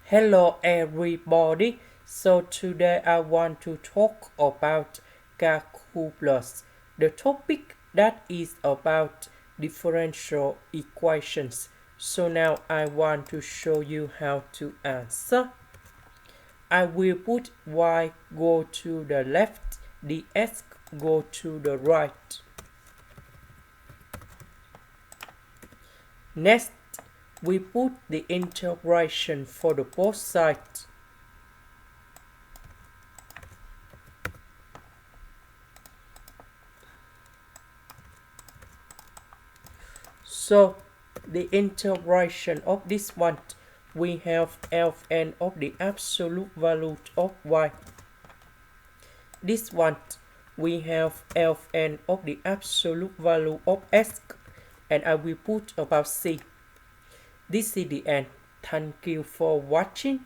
Hello everybody. So today I want to talk about calculus, the topic that is about differential equations. So now I want to show you how to answer. I will put y go to the left, the x go to the right. Next, we put the integration for the both sides. So the integration of this one, we have Ln of the absolute value of y. This one, we have Ln of the absolute value of x, and I will put about c. This is the end. Thank you for watching.